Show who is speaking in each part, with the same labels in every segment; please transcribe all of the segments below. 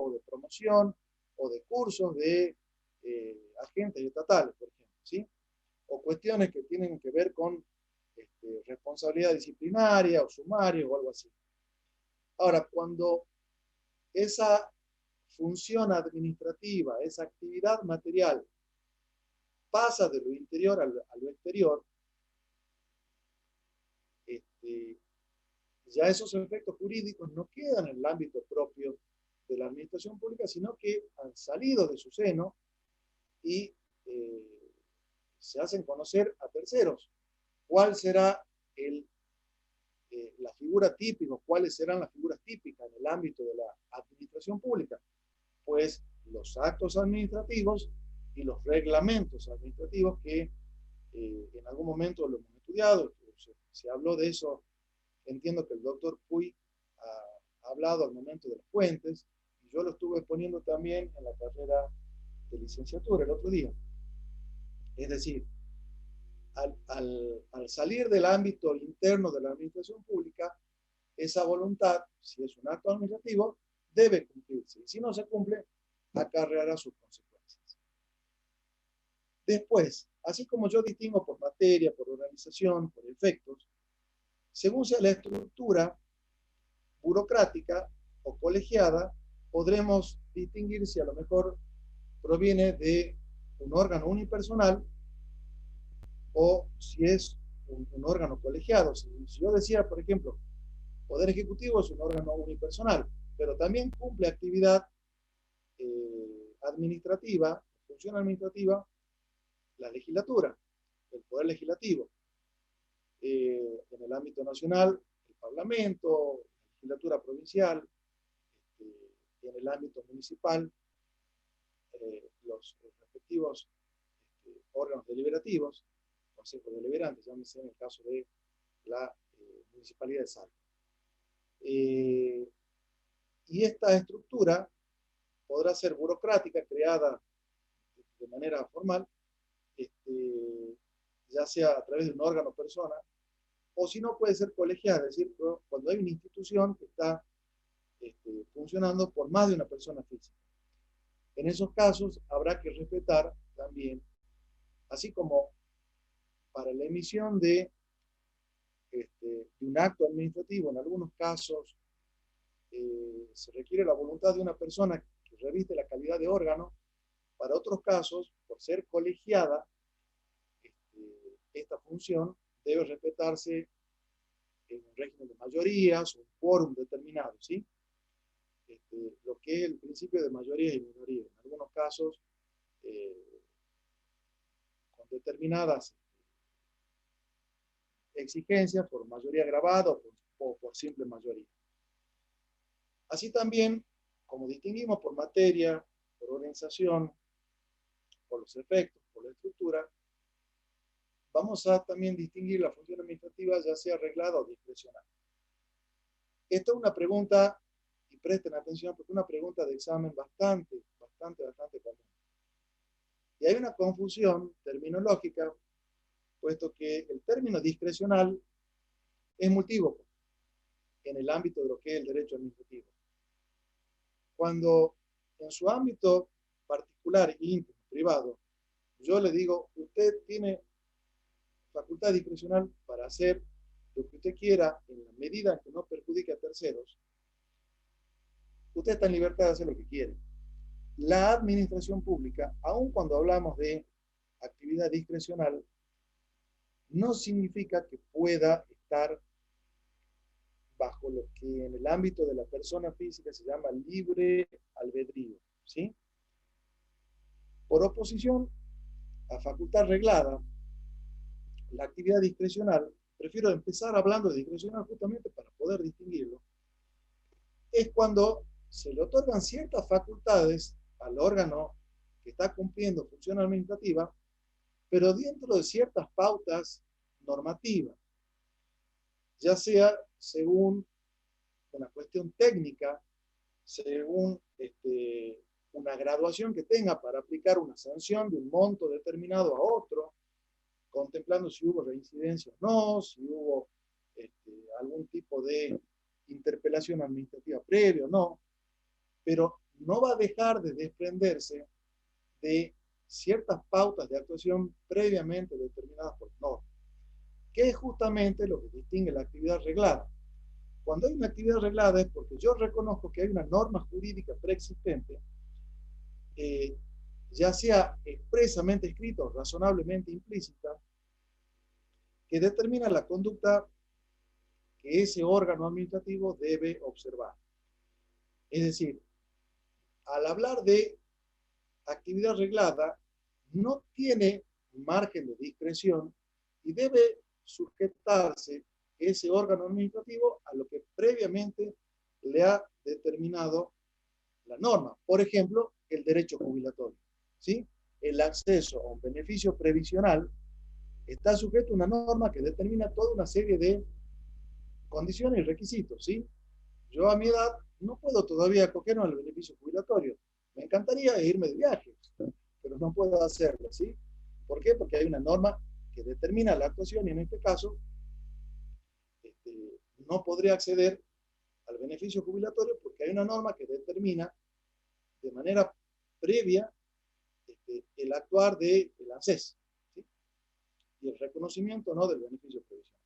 Speaker 1: o de promoción o de cursos de agentes estatales, por ejemplo, ¿sí? O cuestiones que tienen que ver con responsabilidad disciplinaria o sumaria o algo así. Ahora, cuando esa función administrativa, esa actividad material pasa de lo interior a lo exterior, este, ya esos efectos jurídicos no quedan en el ámbito propio de la administración pública, sino que han salido de su seno y se hacen conocer a terceros. ¿Cuál será la figura típica? ¿Cuáles serán las figuras típicas en el ámbito de la administración pública? Pues los actos administrativos y los reglamentos administrativos que en algún momento lo hemos estudiado, se habló de eso. Entiendo que el doctor Puy ha hablado al momento de las fuentes, y yo lo estuve poniendo también en la carrera de licenciatura el otro día. Es decir, al salir del ámbito interno de la administración pública, esa voluntad, si es un acto administrativo, debe cumplirse. Y si no se cumple, acarreará sus consecuencias. Después, así como yo distingo por materia, por organización, por efectos, según sea la estructura burocrática o colegiada, podremos distinguir si a lo mejor proviene de un órgano unipersonal o si es un órgano colegiado. Si yo decía, por ejemplo, Poder Ejecutivo es un órgano unipersonal, pero también cumple actividad administrativa, función administrativa, la legislatura, el Poder Legislativo. En el ámbito nacional, el Parlamento, la legislatura provincial, en el ámbito municipal, los respectivos órganos deliberativos, consejos deliberantes, llámese en el caso de la Municipalidad de Salta. Y esta estructura podrá ser burocrática, creada de manera formal, ya sea a través de un órgano o persona, o si no puede ser colegiada, es decir, cuando hay una institución que está funcionando por más de una persona física. En esos casos habrá que respetar también, así como para la emisión de un acto administrativo, en algunos casos se requiere la voluntad de una persona que reviste la calidad de órgano. Para otros casos, por ser colegiada, esta función debe respetarse en un régimen de mayorías, un quórum determinado, ¿sí? Lo que es el principio de mayoría y minoría. En algunos casos, con determinadas exigencias por mayoría agravada o por simple mayoría. Así también, como distinguimos por materia, por organización, por los efectos, por la estructura, vamos a también distinguir la función administrativa, ya sea arreglada o discrecional. Esta es una pregunta, y presten atención, porque es una pregunta de examen bastante común. Y hay una confusión terminológica, puesto que el término discrecional es multívoco en el ámbito de lo que es el derecho administrativo. Cuando en su ámbito particular, íntimo, privado, yo le digo, usted tiene facultad discrecional para hacer lo que usted quiera en la medida en que no perjudique a terceros, usted está en libertad de hacer lo que quiere. La administración pública, aun cuando hablamos de actividad discrecional, no significa que pueda estar bajo lo que en el ámbito de la persona física se llama libre albedrío, ¿sí? Por oposición a facultad reglada, la actividad discrecional, prefiero empezar hablando de discrecional justamente para poder distinguirlo, es cuando se le otorgan ciertas facultades al órgano que está cumpliendo función administrativa, pero dentro de ciertas pautas normativas, ya sea según una cuestión técnica, según una graduación que tenga para aplicar una sanción de un monto determinado a otro, contemplando si hubo reincidencia o no, si hubo algún tipo de interpelación administrativa previa o no. pero no va a dejar de desprenderse de ciertas pautas de actuación previamente determinadas por normas, que es justamente lo que distingue la actividad reglada. Cuando hay una actividad reglada es porque yo reconozco que hay una norma jurídica preexistente, eh, ya sea expresamente escrita o razonablemente implícita, que determina la conducta que ese órgano administrativo debe observar. Es decir, al hablar de actividad reglada, no tiene margen de discreción y debe sujetarse ese órgano administrativo a lo que previamente le ha determinado la norma. Por ejemplo, el derecho jubilatorio, ¿sí? El acceso a un beneficio previsional está sujeto a una norma que determina toda una serie de condiciones y requisitos, ¿sí? Yo a mi edad no puedo todavía acogerme al beneficio jubilatorio. Me encantaría irme de viaje, pero no puedo hacerlo, ¿sí? ¿Por qué? Porque hay una norma que determina la actuación y en este caso no podría acceder al beneficio jubilatorio porque hay una norma que determina de manera previa el actuar del ANSES, ¿sí? Y el reconocimiento no del beneficio previsional.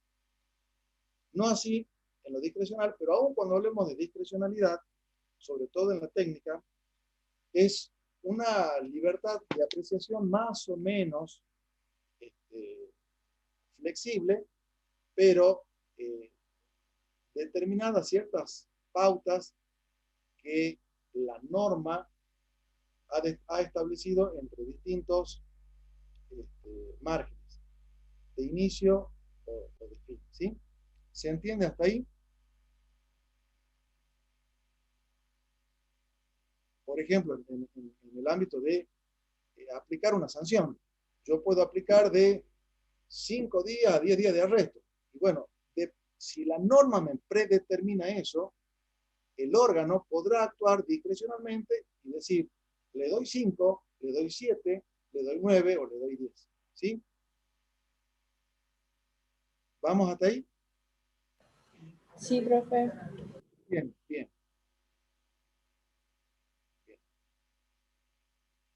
Speaker 1: No así en lo discrecional, pero aún cuando hablemos de discrecionalidad, sobre todo en la técnica, es una libertad de apreciación más o menos flexible, pero determinadas ciertas pautas que la norma ha establecido entre distintos márgenes de inicio o de fin, ¿sí? ¿Se entiende hasta ahí? Por ejemplo, en el ámbito de aplicar una sanción, yo puedo aplicar de 5 días a 10 días de arresto. Y bueno, si la norma me predetermina eso, el órgano podrá actuar discrecionalmente y decir, le doy 5, le doy 7, le doy 9 o le doy 10. ¿Sí? ¿Vamos hasta ahí?
Speaker 2: Sí, profe.
Speaker 1: Bien, bien, bien.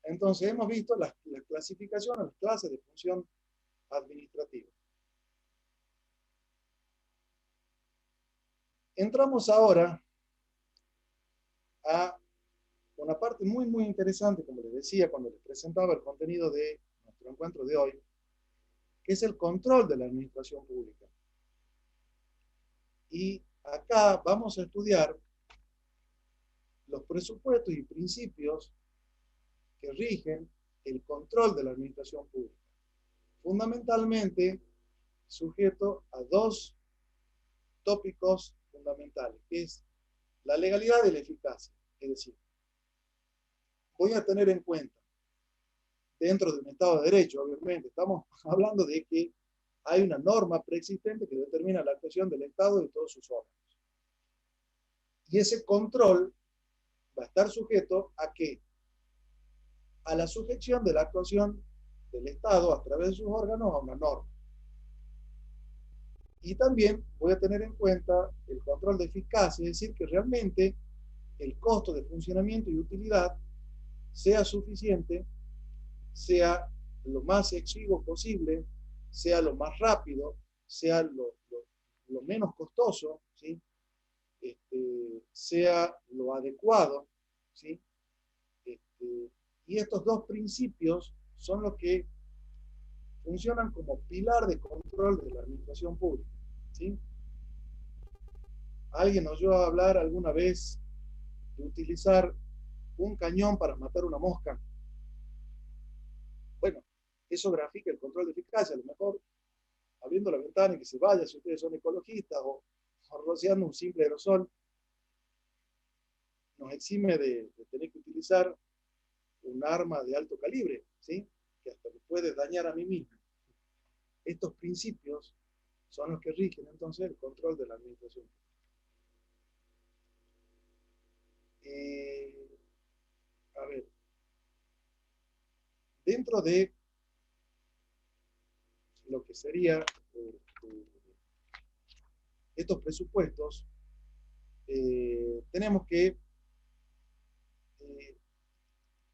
Speaker 1: Entonces hemos visto la clasificación, las clases de función administrativa. Entramos ahora a una parte muy, muy interesante, como les decía cuando les presentaba el contenido de nuestro encuentro de hoy, que es el control de la administración pública. Y acá vamos a estudiar los presupuestos y principios que rigen el control de la administración pública. Fundamentalmente sujeto a dos tópicos fundamentales, que es la legalidad y la eficacia. Es decir, voy a tener en cuenta, dentro de un Estado de Derecho, obviamente, estamos hablando de que hay una norma preexistente que determina la actuación del Estado y de todos sus órganos. Y ese control va a estar sujeto a que a la sujeción de la actuación del Estado a través de sus órganos a una norma. Y también voy a tener en cuenta el control de eficacia, es decir, que realmente el costo de funcionamiento y utilidad sea suficiente, sea lo más exiguo posible, sea lo más rápido, sea lo menos costoso, ¿sí? Sea lo adecuado, ¿sí? Y estos dos principios son los que funcionan como pilar de control de la administración pública, ¿sí? ¿Alguien oyó hablar alguna vez de utilizar un cañón para matar una mosca? Bueno, eso grafica el control de eficacia. A lo mejor abriendo la ventana y que se vaya, si ustedes son ecologistas, o rociando un simple aerosol, nos exime de tener que utilizar un arma de alto calibre, ¿sí? Que hasta me puede dañar a mí mismo. Estos principios son los que rigen entonces el control de la administración. A ver, dentro de lo que sería estos presupuestos, tenemos que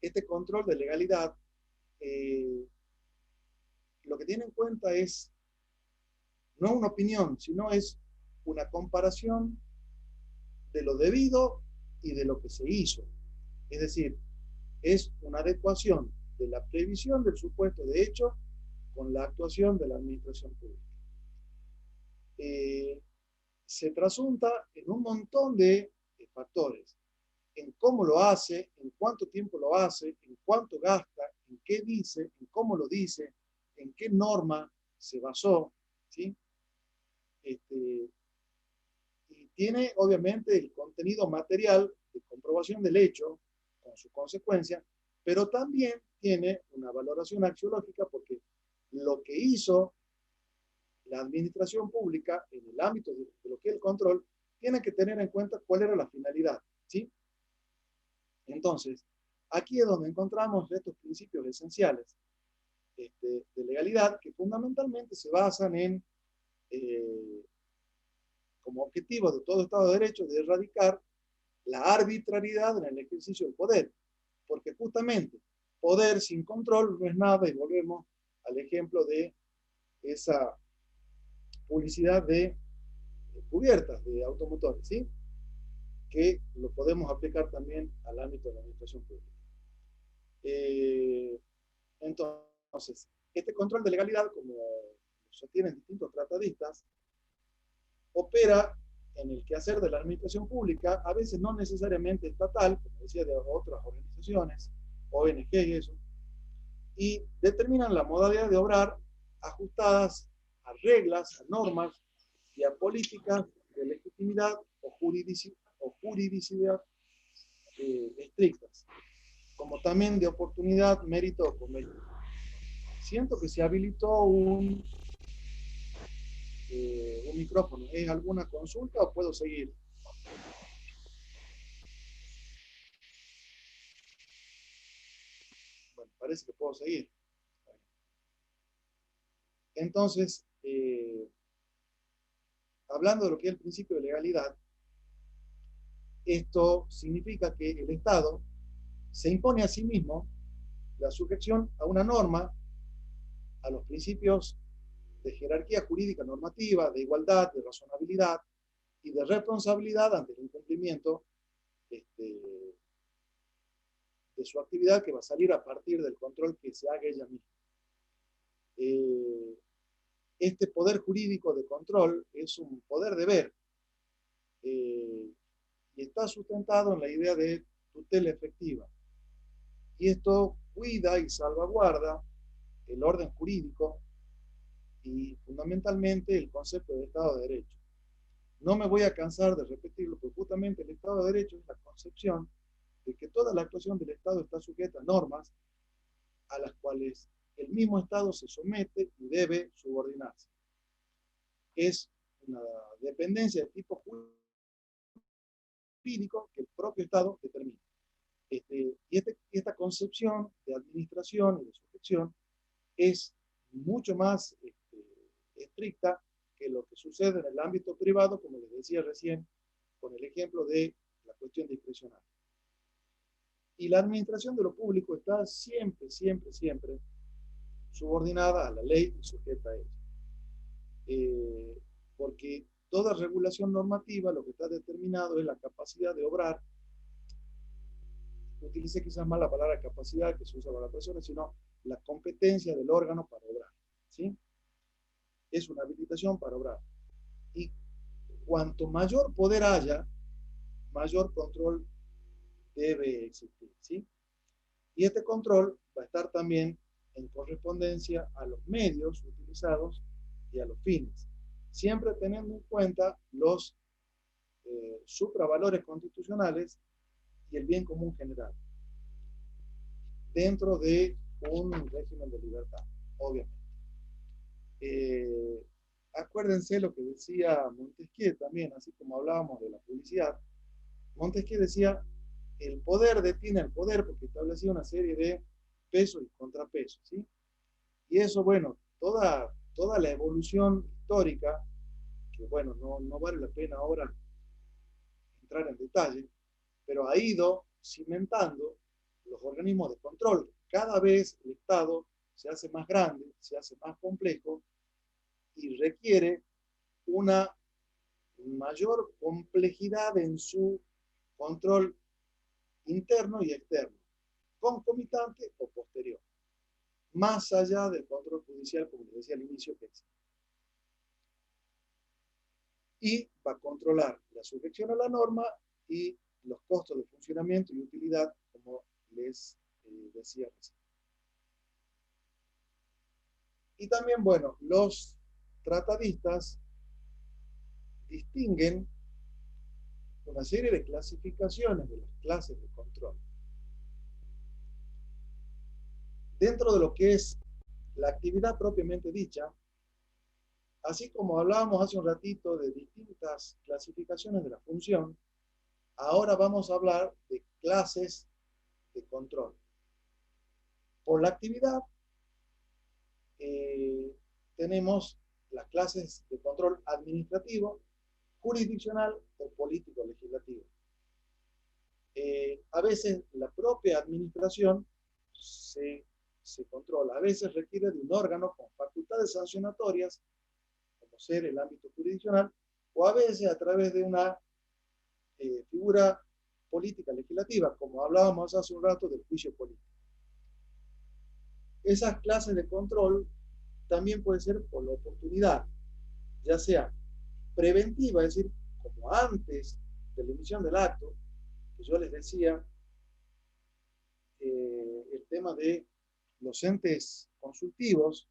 Speaker 1: este control de legalidad lo que tiene en cuenta es no una opinión, sino es una comparación de lo debido y de lo que se hizo. Es decir, es una adecuación de la previsión del supuesto de hecho con la actuación de la administración pública. Se trasunta en un montón de factores, en cómo lo hace, en cuánto tiempo lo hace, en cuánto gasta, en qué dice, en cómo lo dice, en qué norma se basó, ¿sí? Y tiene obviamente el contenido material de comprobación del hecho con su consecuencia, pero también tiene una valoración axiológica porque lo que hizo la administración pública en el ámbito de lo que es el control tiene que tener en cuenta cuál era la finalidad, ¿sí? Entonces, aquí es donde encontramos estos principios esenciales de legalidad que fundamentalmente se basan en como objetivo de todo Estado de Derecho de erradicar la arbitrariedad en el ejercicio del poder, porque justamente poder sin control no es nada, y volvemos al ejemplo de esa publicidad de cubiertas de automotores, ¿sí? Que lo podemos aplicar también al ámbito de la administración pública. Entonces, este control de legalidad, como sostienen distintos tratadistas, opera en el quehacer de la administración pública, a veces no necesariamente estatal, como decía, de otras organizaciones, ONG y eso, y determinan la modalidad de obrar ajustadas a reglas, a normas y a políticas de legitimidad o juridicidad estrictas, como también de oportunidad, mérito o convenio. Siento que se habilitó un micrófono. ¿Es alguna consulta o puedo seguir? Bueno, parece que puedo seguir. Entonces, hablando de lo que es el principio de legalidad, esto significa que el Estado se impone a sí mismo la sujeción a una norma, a los principios de jerarquía jurídica normativa, de igualdad, de razonabilidad y de responsabilidad ante el incumplimiento de su actividad que va a salir a partir del control que se haga ella misma. Este poder jurídico de control es un poder de ver y está sustentado en la idea de tutela efectiva. Y esto cuida y salvaguarda el orden jurídico y fundamentalmente el concepto de Estado de Derecho. No me voy a cansar de repetirlo, porque justamente el Estado de Derecho es la concepción de que toda la actuación del Estado está sujeta a normas a las cuales el mismo Estado se somete y debe subordinarse. Es una dependencia de tipo jurídico que el propio Estado determina. Esta concepción de administración y de sujeción es mucho más estricta que lo que sucede en el ámbito privado, como les decía recién, con el ejemplo de la cuestión discrecional. Y la administración de lo público está siempre, siempre, siempre subordinada a la ley y sujeta a ella. Porque toda regulación normativa lo que está determinado es la capacidad de obrar. Utilicé quizás más la palabra capacidad que se usa para las personas, sino la competencia del órgano para obrar, ¿sí? Es una habilitación para obrar. Y cuanto mayor poder haya, mayor control debe existir, ¿sí? Y este control va a estar también en correspondencia a los medios utilizados y a los fines, siempre teniendo en cuenta los supravalores constitucionales y el bien común general, dentro de un régimen de libertad, obviamente. Acuérdense lo que decía Montesquieu también, así como hablábamos de la publicidad. Montesquieu decía, el poder detiene al poder porque establecía una serie de pesos y contrapesos, ¿sí? Y eso, bueno, toda la evolución histórica, que bueno, no vale la pena ahora entrar en detalle, pero ha ido cimentando los organismos de control. Cada vez el Estado se hace más grande, se hace más complejo y requiere una mayor complejidad en su control interno y externo, concomitante o posterior, más allá del control judicial, como les decía al inicio, que existe. Y va a controlar la sujeción a la norma y los costos de funcionamiento y utilidad, como les decía recién. Y también, bueno, los tratadistas distinguen una serie de clasificaciones de las clases de control. Dentro de lo que es la actividad propiamente dicha, así como hablábamos hace un ratito de distintas clasificaciones de la función, ahora vamos a hablar de clases de control. Por la actividad, tenemos las clases de control administrativo, jurisdiccional o político-legislativo. A veces la propia administración se controla, a veces requiere de un órgano con facultades sancionatorias, como ser el ámbito jurisdiccional, o a veces a través de una figura política legislativa, como hablábamos hace un rato del juicio político. Esas clases de control también pueden ser por la oportunidad, ya sea preventiva, es decir, como antes de la emisión del acto, que yo les decía, el tema de los entes consultivos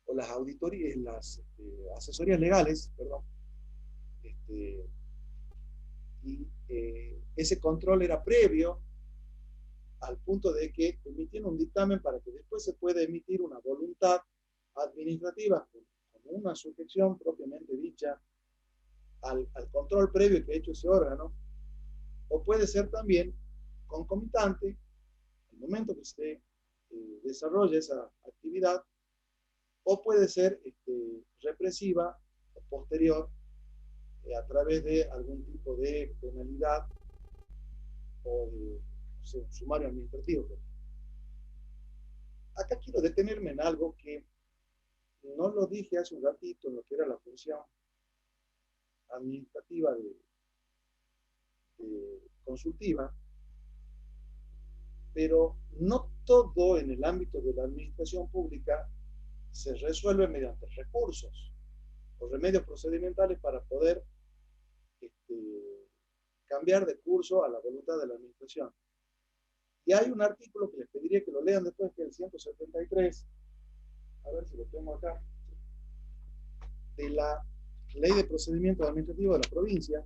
Speaker 1: o las auditorías, las asesorías legales, perdón, y ese control era previo al punto de que emitían un dictamen para que después se pueda emitir una voluntad administrativa como una sujeción propiamente dicha al control previo que ha hecho ese órgano, o puede ser también concomitante al momento que se desarrolla esa actividad, o puede ser represiva o posterior a través de algún tipo de penalidad o de sumario administrativo. Acá quiero detenerme en algo que no lo dije hace un ratito, en lo que era la función administrativa de consultiva, pero no todo en el ámbito de la administración pública se resuelve mediante recursos o remedios procedimentales para poder cambiar de curso a la voluntad de la administración. Y hay un artículo que les pediría que lo lean después, que es el 173, a ver si lo tengo acá, de la Ley de Procedimiento Administrativo de la provincia,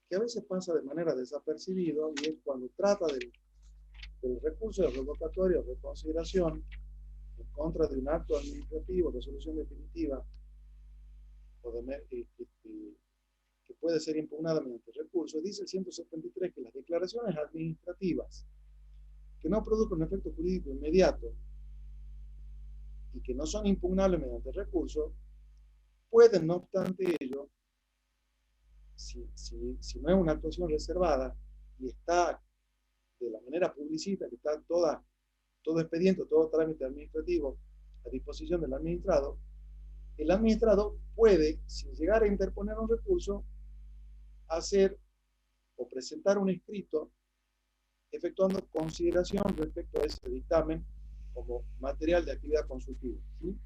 Speaker 1: que a veces pasa de manera desapercibido, y es cuando trata del recurso de revocatoria o reconsideración en contra de un acto administrativo, resolución definitiva, o que puede ser impugnada mediante recurso. Dice el 173 que las declaraciones administrativas que no produzcan un efecto jurídico inmediato y que no son impugnables mediante recurso, pueden, no obstante ello, si no es una actuación reservada y está de la manera publicita, que está todo expediente, todo trámite administrativo a disposición del administrado, el administrado puede, sin llegar a interponer un recurso, hacer o presentar un escrito efectuando consideración respecto a ese dictamen como material de actividad consultiva, ¿sí?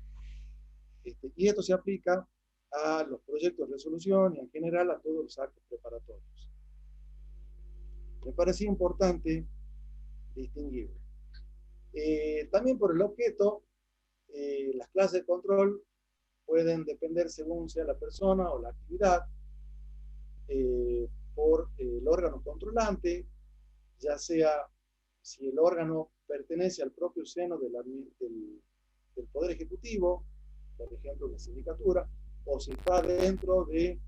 Speaker 1: Y esto se aplica a los proyectos de resolución y en general a todos los actos preparatorios. Me parecía importante distinguirlo. También por el objeto, las clases de control pueden depender según sea la persona o la actividad, por el órgano controlante, ya sea si el órgano pertenece al propio seno del Poder Ejecutivo, por ejemplo la sindicatura, o si está dentro del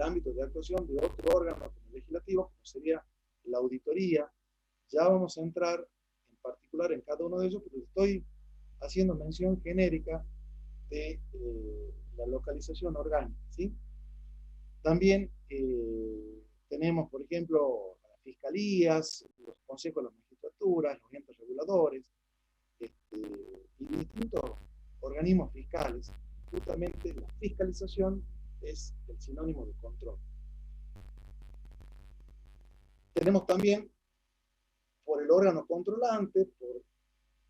Speaker 1: ámbito de actuación de otro órgano como legislativo, como sería la auditoría. Ya vamos a entrar en particular en cada uno de ellos, pero estoy haciendo mención genérica de la localización orgánica, ¿sí? También tenemos, por ejemplo, la fiscalías, los consejos de las magistraturas, los entes reguladores, y distintos organismos fiscales. Justamente la fiscalización es el sinónimo de control. Tenemos también por el órgano controlante,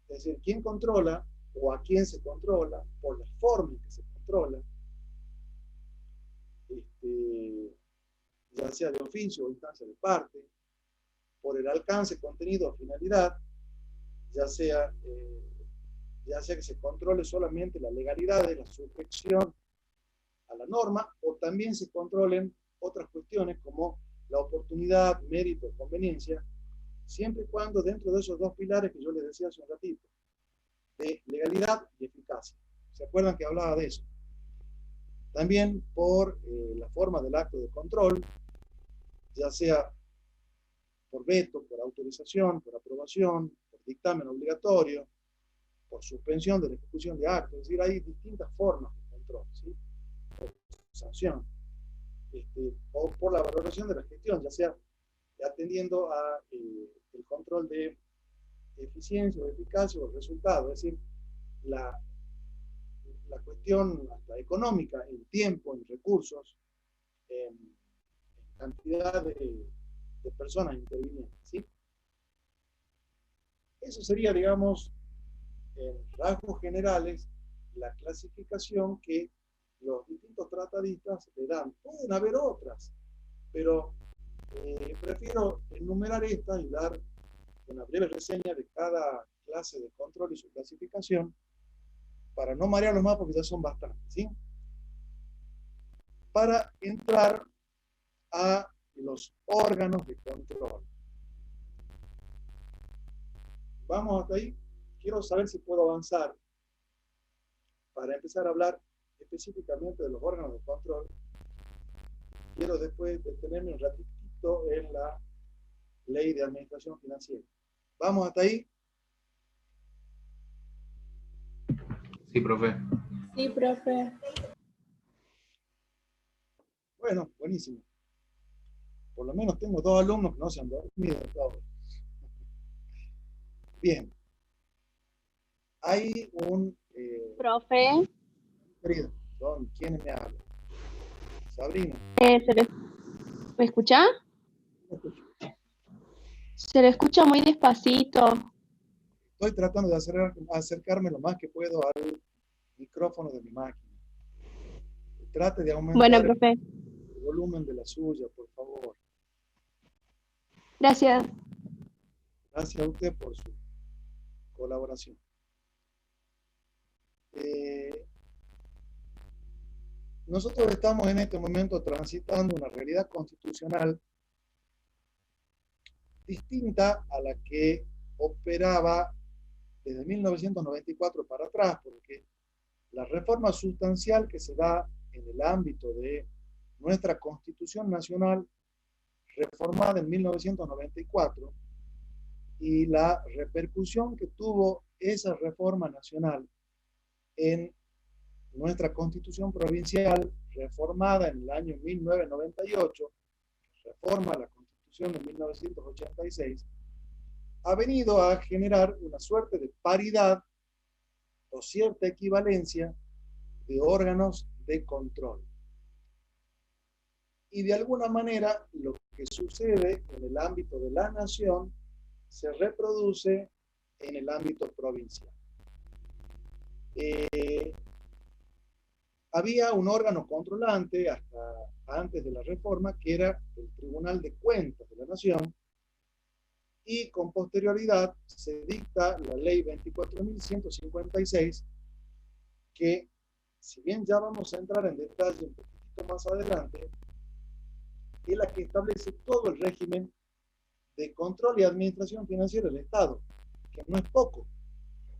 Speaker 1: es decir, quién controla o a quién se controla, por la forma en que se controla, ya sea de oficio o instancia de parte, por el alcance, contenido o finalidad, ya sea que se controle solamente la legalidad de la sujeción a la norma, o también se controlen otras cuestiones como la oportunidad, mérito, conveniencia, siempre y cuando dentro de esos dos pilares que yo les decía hace un ratito, de legalidad y eficacia. ¿Se acuerdan que hablaba de eso? También por la forma del acto de control, ya sea por veto, por autorización, por aprobación, por dictamen obligatorio, por suspensión de la ejecución de actos. Es decir, hay distintas formas de control, ¿sí? Por sanción, o por la valoración de la gestión, ya sea atendiendo a el control de eficiencia o eficacia o resultado, es decir, la cuestión hasta económica, en tiempo, en recursos, en cantidad de personas intervinientes, ¿sí? Eso sería, digamos, en rasgos generales, la clasificación que los distintos tratadistas le dan. Pueden haber otras, pero prefiero enumerar estas y dar una breve reseña de cada clase de control y su clasificación, para no marearlos más porque ya son bastantes, ¿sí? Para entrar a los órganos de control. Vamos hasta ahí. Quiero saber si puedo avanzar para empezar a hablar específicamente de los órganos de control. Quiero después detenerme un ratito en la ley de administración financiera. ¿Vamos hasta ahí?
Speaker 3: Sí, profe.
Speaker 2: Sí, profe.
Speaker 1: Bueno, buenísimo. Por lo menos tengo 2 alumnos que no se han dormido todos. Bien. Hay un...
Speaker 4: Profe,
Speaker 1: querido, ¿quiénes me hablan? Sabrina.
Speaker 4: ¿me escucha?
Speaker 1: ¿Me escucha?
Speaker 4: Se le escucha muy despacito.
Speaker 1: Estoy tratando de acercarme lo más que puedo al micrófono de mi máquina. Trate de aumentar
Speaker 4: Bueno, profe,
Speaker 1: el volumen de la suya, por favor.
Speaker 4: gracias.
Speaker 1: Gracias a usted por su colaboración. Nosotros estamos en este momento transitando una realidad constitucional distinta a la que operaba desde 1994 para atrás, porque la reforma sustancial que se da en el ámbito de nuestra Constitución Nacional, reformada en 1994, y la repercusión que tuvo esa reforma nacional en nuestra Constitución Provincial, reformada en el año 1998, reforma la Constitución de 1986, ha venido a generar una suerte de paridad o cierta equivalencia de órganos de control. Y de alguna manera lo que sucede en el ámbito de la nación se reproduce en el ámbito provincial. Había un órgano controlante hasta antes de la reforma que era el Tribunal de Cuentas de la Nación, y con posterioridad se dicta la ley 24.156, que, si bien ya vamos a entrar en detalle un poquito más adelante, es la que establece todo el régimen de control y administración financiera del Estado, que no es poco.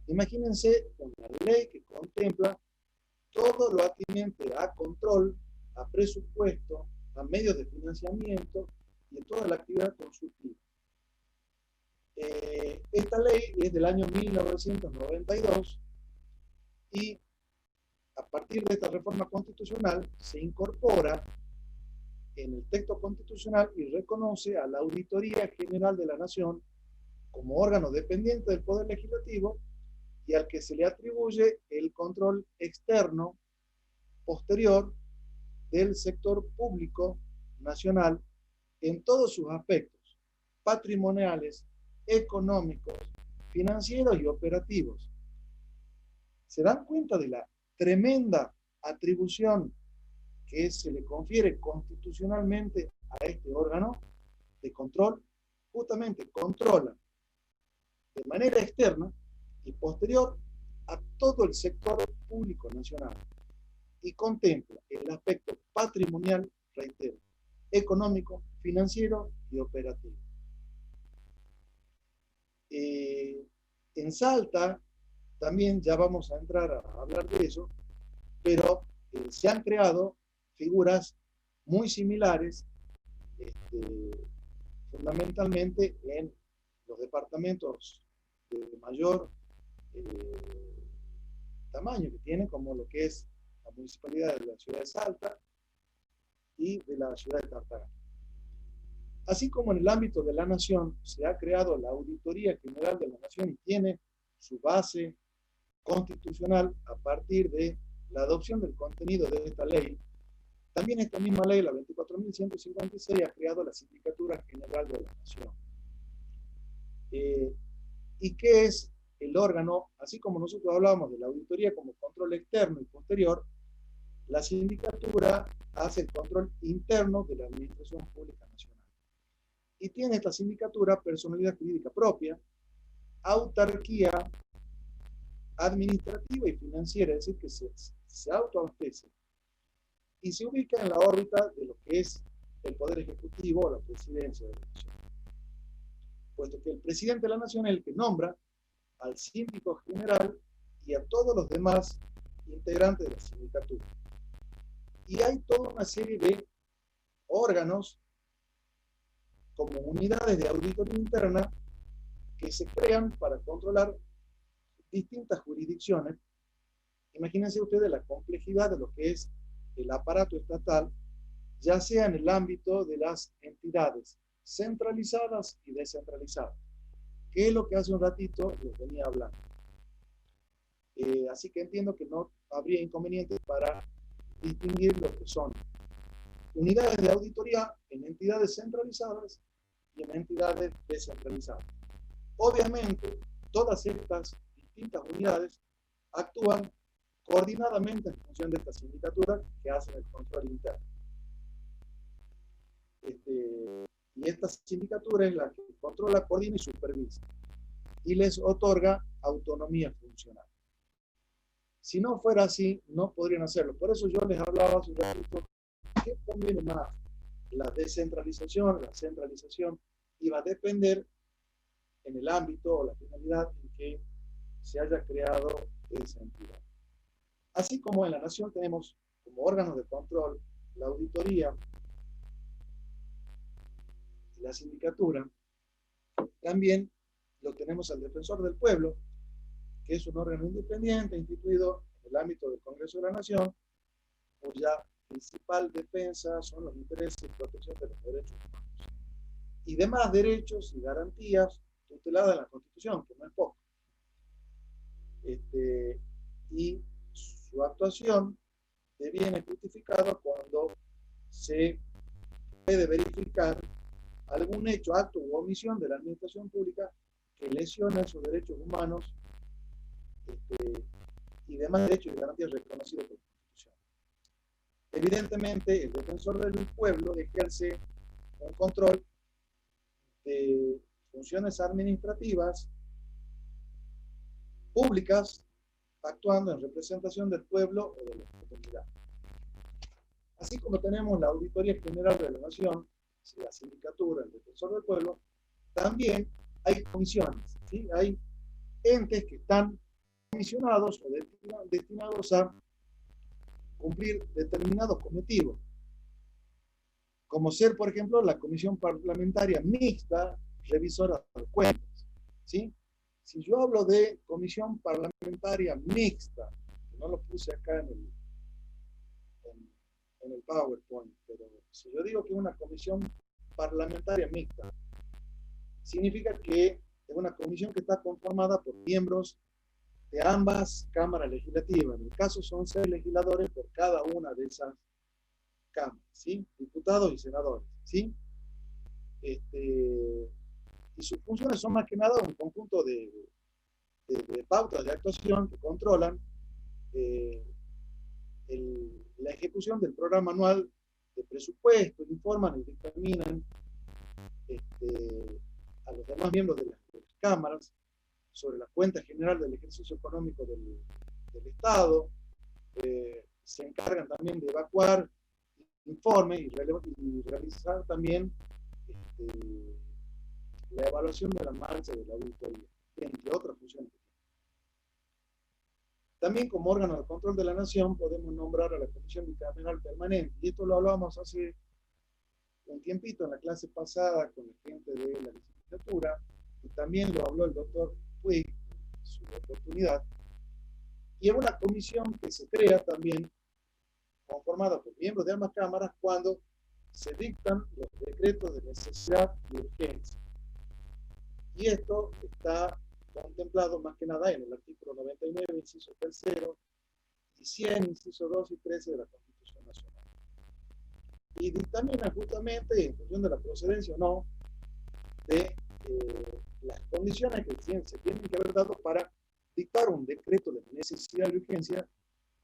Speaker 1: Imagínense una ley que contempla todo lo atinente a control, a presupuesto, a medios de financiamiento y a toda la actividad consultiva. Esta ley es del año 1992 y a partir de esta reforma constitucional se incorpora en el texto constitucional y reconoce a la Auditoría General de la Nación como órgano dependiente del Poder Legislativo y al que se le atribuye el control externo posterior del sector público nacional en todos sus aspectos, patrimoniales, económicos, financieros y operativos. ¿Se dan cuenta de la tremenda atribución que se le confiere constitucionalmente a este órgano de control? Justamente controla de manera externa y posterior a todo el sector público nacional y contempla el aspecto patrimonial, reitero, económico, financiero y operativo. En Salta también ya vamos a entrar a hablar de eso, pero se han creado figuras muy similares, fundamentalmente en los departamentos de mayor tamaño que tienen, como lo que es la municipalidad de la ciudad de Salta y de la ciudad de Tartagal. Así como en el ámbito de la nación se ha creado la Auditoría General de la Nación y tiene su base constitucional a partir de la adopción del contenido de esta ley, también esta misma ley, la 24.156, ha creado la Sindicatura General de la Nación. ¿Y qué es el órgano? Así como nosotros hablábamos de la auditoría como control externo y posterior, la sindicatura hace el control interno de la Administración Pública Nacional. Y tiene esta sindicatura personalidad jurídica propia, autarquía administrativa y financiera, es decir, que se autoabastece y se ubica en la órbita de lo que es el Poder Ejecutivo o la Presidencia de la Nación. Puesto que el presidente de la Nación es el que nombra al síndico general y a todos los demás integrantes de la sindicatura. Y hay toda una serie de órganos como unidades de auditoría interna que se crean para controlar distintas jurisdicciones. Imagínense ustedes la complejidad de lo que es el aparato estatal, ya sea en el ámbito de las entidades centralizadas y descentralizadas, que es lo que hace un ratito les venía hablando. Así que entiendo que no habría inconveniente para distinguir lo que son unidades de auditoría en entidades centralizadas y en entidades descentralizadas. Obviamente, todas estas distintas unidades actúan coordinadamente en función de esta sindicatura que hacen el control interno. Y esta sindicatura es la que controla, coordina y supervisa y les otorga autonomía funcional. Si no fuera así, no podrían hacerlo. Por eso yo les hablaba hace un ratito, ¿qué conviene más? La descentralización, la centralización, y va a depender en el ámbito o la finalidad en que se haya creado esa entidad. Así como en la nación tenemos como órganos de control la auditoría y la sindicatura, también lo tenemos al defensor del pueblo, que es un órgano independiente instituido en el ámbito del Congreso de la Nación, cuya principal defensa son los intereses y protección de los derechos humanos y demás derechos y garantías tuteladas en la Constitución, que no es poco. Y su actuación deviene justificada cuando se puede verificar algún hecho, acto u omisión de la administración pública que lesiona esos derechos humanos y demás derechos y garantías reconocidos por la Constitución. Evidentemente, el defensor del pueblo ejerce un control de funciones administrativas públicas actuando en representación del pueblo o de la comunidad. Así como tenemos la Auditoría General de la Nación, la Sindicatura, el Defensor del Pueblo, también hay comisiones, ¿sí? Hay entes que están comisionados o destinados a cumplir determinados cometidos, como ser, por ejemplo, la Comisión Parlamentaria Mixta Revisora de Cuentas, ¿sí? Si yo hablo de Comisión Parlamentaria Mixta, que no lo puse acá en en el PowerPoint, pero si yo digo que es una comisión parlamentaria mixta, significa que es una comisión que está conformada por miembros de ambas cámaras legislativas. En el caso son 6 legisladores por cada una de esas cámaras, ¿sí? Diputados y senadores, ¿sí? Y sus funciones son más que nada un conjunto de pautas de actuación que controlan la ejecución del programa anual de presupuesto, informan y dictaminan a los demás miembros de las cámaras sobre la cuenta general del ejercicio económico del Estado. Se encargan también de evacuar informes y realizar también la evaluación de la marcha de la auditoría, entre otras funciones. También como órgano de control de la Nación podemos nombrar a la Comisión Bicameral Permanente, y esto lo hablábamos hace un tiempito en la clase pasada con la gente de la legislatura, y también lo habló el doctor Puig en su oportunidad, y es una comisión que se crea también conformada por miembros de ambas cámaras cuando se dictan los decretos de necesidad y urgencia. Y esto está contemplado más que nada en el artículo 99, inciso 3, y 100, inciso 2 y 13 de la Constitución Nacional. Y dictamina justamente, en función de la procedencia o no, de las condiciones que se tienen que haber dado para dictar un decreto de necesidad y urgencia,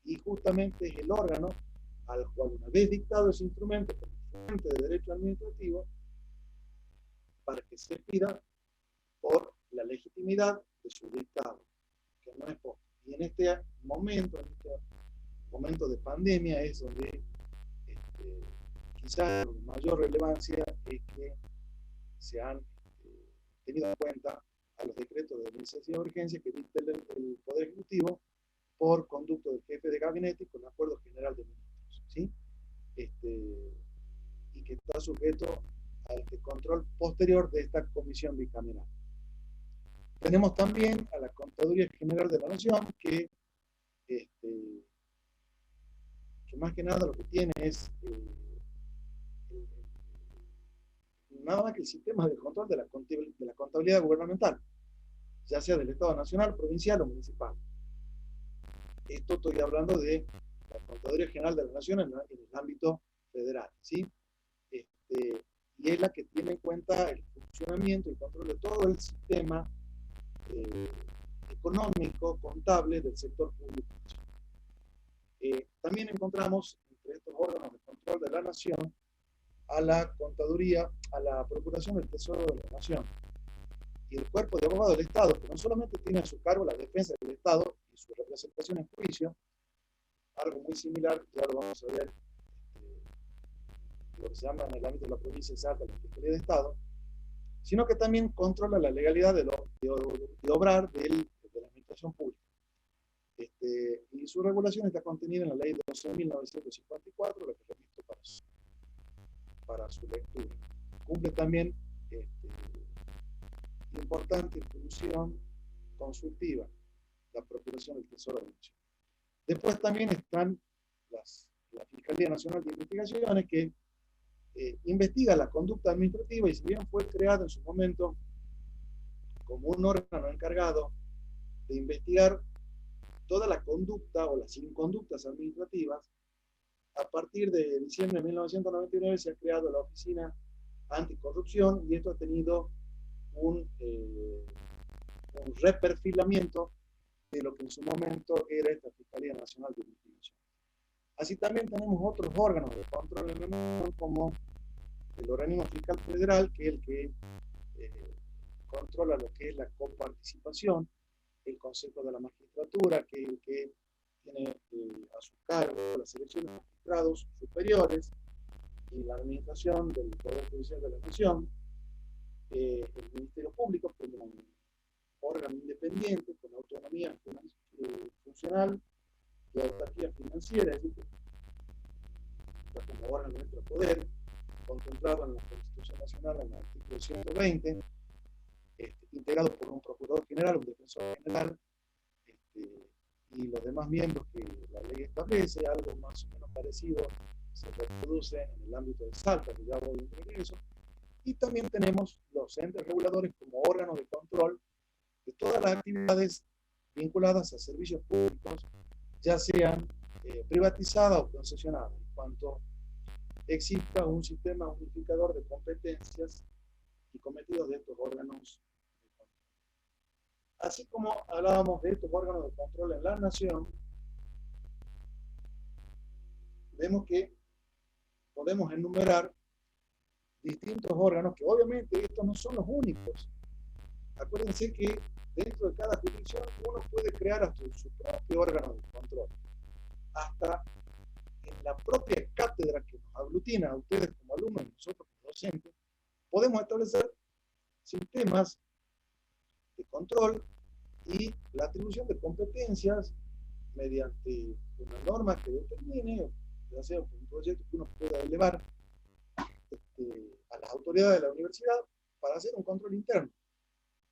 Speaker 1: y justamente es el órgano al cual, una vez dictado ese instrumento como fuente de derecho administrativo, para que se pida por la legitimidad de su dictado, que no es poco. Y en este momento de pandemia, es donde quizás con mayor relevancia es que se han tenido en cuenta a los decretos de necesidad y urgencia que dicta el Poder Ejecutivo por conducto del jefe de gabinete y con acuerdo general de ministros, ¿sí? Y que está sujeto al control posterior de esta comisión bicameral. Tenemos también a la Contaduría General de la Nación, que más que nada lo que tiene es nada más que el sistema de control de la contabilidad gubernamental, ya sea del Estado nacional, provincial o municipal. Esto estoy hablando de la Contaduría General de la Nación en el ámbito federal, ¿sí? Y es la que tiene en cuenta el funcionamiento y control de todo el sistema económico, contable del sector público. También encontramos entre estos órganos de control de la Nación a la Contaduría, a la Procuración del Tesoro de la Nación y el Cuerpo de Abogados del Estado, que no solamente tiene a su cargo la defensa del Estado y su representación en juicio, algo muy similar, ya lo vamos a ver, lo que se llama en el ámbito de la provincia de Salta, la Fiscalía de Estado, sino que también controla la legalidad de obrar de la administración pública. Y su regulación está contenida en la ley 12.954, la que repito para su lectura. Cumple también importante función consultiva, la Procuración del Tesoro de la Nación. Después también están la Fiscalía Nacional de Investigaciones, que investiga la conducta administrativa, y si bien fue creada en su momento como un órgano encargado de investigar toda la conducta o las inconductas administrativas, a partir de diciembre de 1999 se ha creado la Oficina Anticorrupción, y esto ha tenido un reperfilamiento de lo que en su momento era esta Fiscalía Nacional de Investigación. Así también tenemos otros órganos de control en la Nación, como el Organismo Fiscal Federal, que es el que controla lo que es la coparticipación, el Consejo de la Magistratura, que es el que tiene a su cargo la selección de magistrados superiores y la administración del Poder Judicial de la Nación, el Ministerio Público como un órgano independiente con autonomía funcional y autarquía financiera, es decir, como órgano de nuestro poder, contemplado en la Constitución Nacional en el artículo 120, integrado por un procurador general, un defensor general, y los demás miembros que la ley establece, algo más o menos parecido se reproduce en el ámbito de Salta, que ya voy a entender eso. Y también tenemos los entes reguladores como órganos de control de todas las actividades vinculadas a servicios públicos, ya sean privatizadas o concesionadas, en cuanto exista un sistema unificador de competencias y cometidos de estos órganos de control. Así como hablábamos de estos órganos de control en la nación, vemos que podemos enumerar distintos órganos, que obviamente estos no son los únicos. Acuérdense que dentro de cada jurisdicción uno puede crear hasta su propio órgano de control. Hasta en la propia cátedra que nos aglutina a ustedes como alumnos y nosotros como docentes, podemos establecer sistemas de control y la atribución de competencias mediante una norma que determine, ya sea un proyecto que uno pueda elevar a las autoridades de la universidad para hacer un control interno.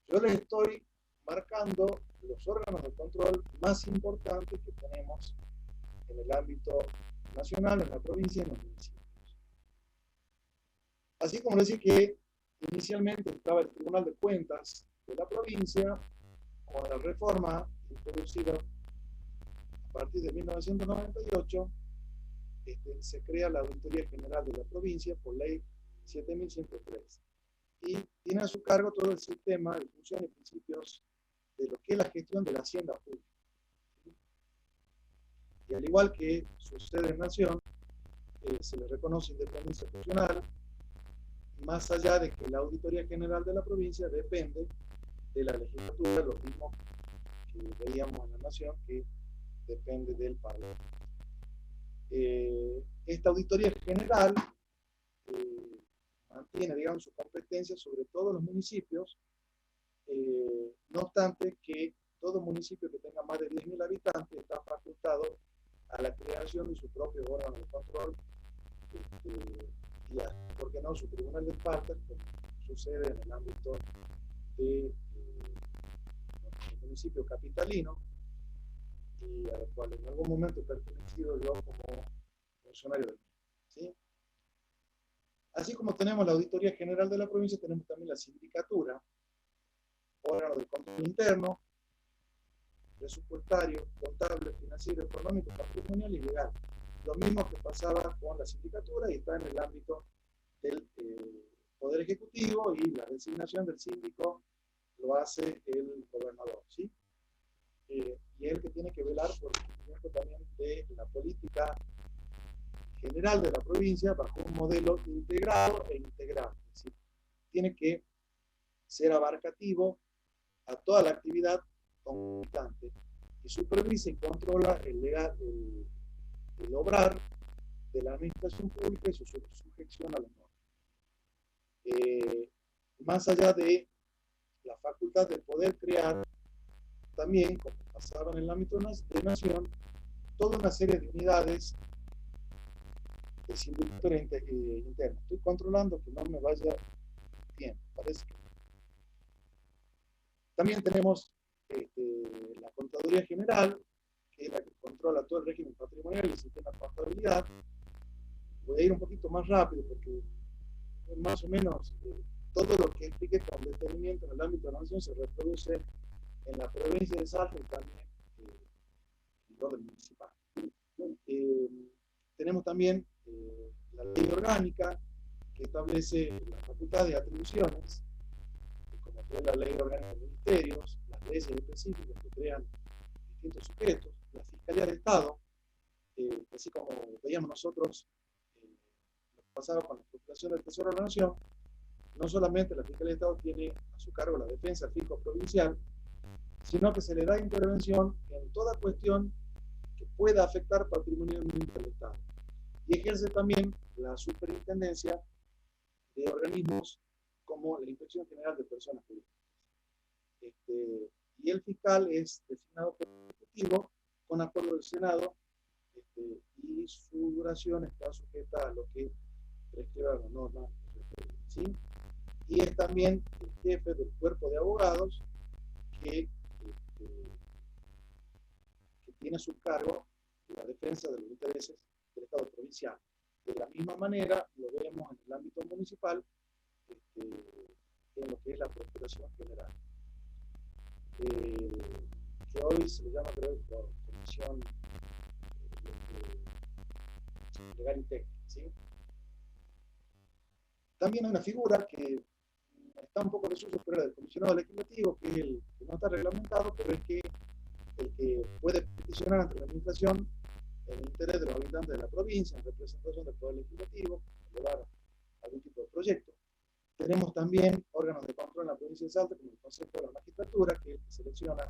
Speaker 1: Yo les estoy marcando los órganos de control más importantes que tenemos en el ámbito nacional, en la provincia y en los municipios. Así como decía que inicialmente estaba el Tribunal de Cuentas de la provincia, con la reforma introducida a partir de 1998, se crea la Auditoría General de la provincia por ley 7103. Y tiene a su cargo todo el sistema de funciones y principios de lo que es la gestión de la hacienda pública. Y al igual que sucede en Nación, se le reconoce independencia funcional, más allá de que la Auditoría General de la provincia depende de la legislatura, lo mismo que veíamos en la Nación, que depende del Parlamento. Esta Auditoría General mantiene, digamos, su competencia sobre todos los municipios, no obstante que todo municipio que tenga más de 10.000 habitantes está facultado a la creación de su propio órgano de control, y ¿por qué no?, su tribunal de faltas, como sucede en el ámbito de el municipio capitalino, y al cual en algún momento he pertenecido yo como funcionario del mismo, ¿sí? Así como tenemos la Auditoría General de la provincia, tenemos también la sindicatura, órgano de control interno, presupuestario, contable, financiero, económico, patrimonial y legal. Lo mismo que pasaba con la sindicatura y está en el ámbito del Poder Ejecutivo, y la designación del síndico lo hace el gobernador, ¿sí? Y él que tiene que velar por el cumplimiento también de la política general de la provincia bajo un modelo integrado e integrado. Es decir, tiene que ser abarcativo a toda la actividad constante y supervisa y controla el obrar de la administración pública y su sujeción a la norma. Más allá de la facultad de poder crear, también, como pasaba en el ámbito de nación, toda una serie de unidades de sindicatura interna. Estoy controlando que no me vaya bien, parece que. También tenemos la Contaduría General, que es la que controla todo el régimen patrimonial y el sistema de contabilidad. Voy a ir un poquito más rápido porque más o menos todo lo que expliqué con detenimiento en el ámbito de la nación se reproduce en la provincia de Salta y también en el orden municipal. Tenemos también la ley orgánica que establece las facultades y atribuciones, como fue la ley orgánica de ministerios, las leyes específicas que crean distintos sujetos, la Fiscalía de Estado, así como veíamos nosotros lo que pasaba con la Procuración del Tesoro de la Nación. No solamente la Fiscalía de Estado tiene a su cargo la defensa del fisco provincial, sino que se le da intervención en toda cuestión que pueda afectar patrimonialmente al Estado. Y ejerce también la superintendencia de organismos como la Inspección General de Personas Jurídicas. Y el fiscal es designado por el Ejecutivo con acuerdo del Senado, y su duración está sujeta a lo que prescriba la norma, ¿sí? Y es también el jefe del cuerpo de abogados que tiene a su cargo la defensa de los intereses del Estado provincial. De la misma manera, lo vemos en el ámbito municipal, en lo que es la Procuración General, que hoy se le llama, creo, por Comisión Legal y Técnica, ¿sí? También hay una figura que está un poco en desuso, pero del comisionado legislativo, que es el que no está reglamentado, pero es que el que puede peticionar ante la administración en interés de los habitantes de la provincia, en representación del Poder Legislativo, llevar algún tipo de proyecto. Tenemos también órganos de control en la provincia de Salta, como el Consejo de la Magistratura, que es el que selecciona